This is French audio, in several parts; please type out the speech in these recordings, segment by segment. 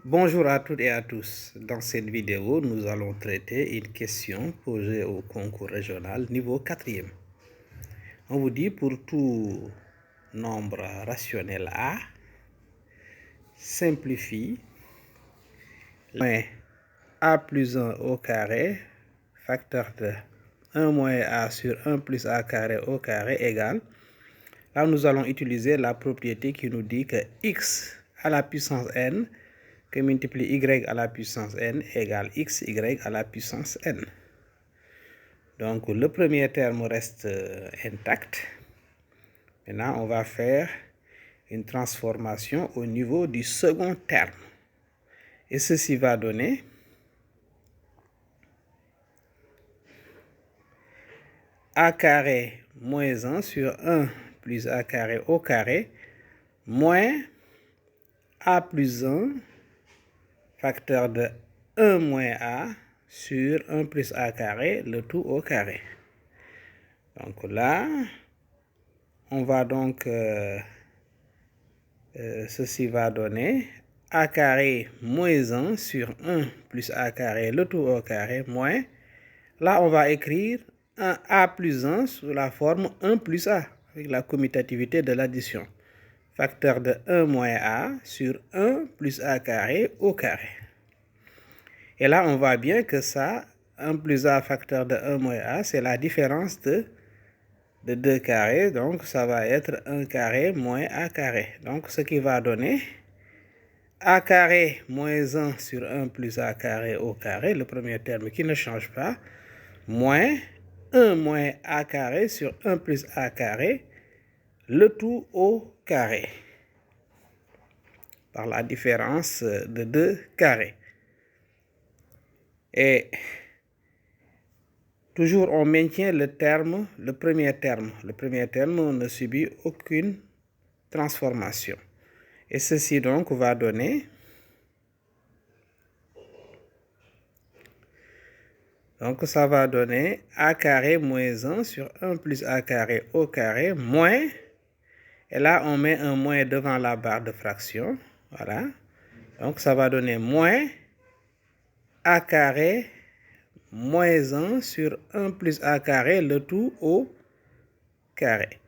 Bonjour à toutes et à tous. Dans cette vidéo, nous allons traiter une question posée au concours régional niveau 4e. On vous dit pour tout nombre rationnel A, simplifie moins A plus 1 au carré, facteur de 1 moins A sur 1 plus A carré au carré égale. Là, nous allons utiliser la propriété qui nous dit que x à la puissance n que multiplie y à la puissance n égale xy à la puissance n. Donc le premier terme reste intact. Maintenant, on va faire une transformation au niveau du second terme. Et ceci va donner a carré moins 1 sur 1 plus a carré au carré moins a plus 1 facteur de 1 moins a sur 1 plus a carré, le tout au carré. Donc là, on va donc, ceci va donner a carré moins 1 sur 1 plus a carré, le tout au carré, moins. Là, on va écrire un a plus 1 sous la forme 1 plus a, avec la commutativité de l'addition. Facteur de 1 moins a sur 1 plus a carré au carré. Et là, on voit bien que ça, 1 plus a facteur de 1 moins a, c'est la différence de 2 carrés. Donc, ça va être 1 carré moins a carré. Donc, ce qui va donner a carré moins 1 sur 1 plus a carré au carré, le premier terme qui ne change pas, moins 1 moins a carré sur 1 plus a carré, le tout au carré, par la différence de 2 carrés. Et toujours on maintient le terme, le premier terme. Le premier terme ne subit aucune transformation. Et ceci donc va donner, donc ça va donner a carré moins 1 sur 1 plus a carré au carré moins, et là on met un moins devant la barre de fraction, voilà. Donc ça va donner moins a carré moins 1 sur 1 plus a carré, le tout au carré.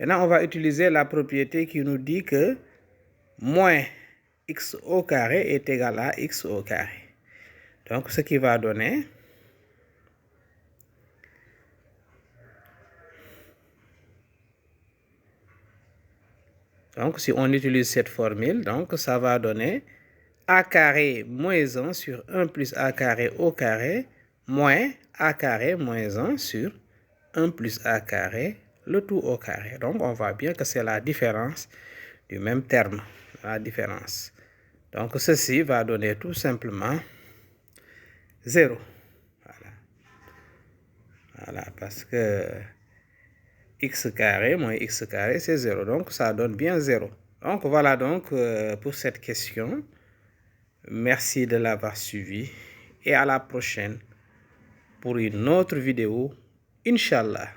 Maintenant, on va utiliser la propriété qui nous dit que moins x au carré est égal à x au carré. Donc, ce qui va donner donc, si on utilise cette formule, donc ça va donner a carré moins 1 sur 1 plus a carré au carré moins a carré moins 1 sur 1 plus a carré, le tout au carré. Donc, on voit bien que c'est la différence du même terme, la différence. Donc, ceci va donner tout simplement 0. Voilà. Voilà, parce que x carré moins x carré, c'est 0. Donc, ça donne bien 0. Donc, voilà donc pour cette question. Merci de l'avoir suivi et à la prochaine pour une autre vidéo, Inch'Allah.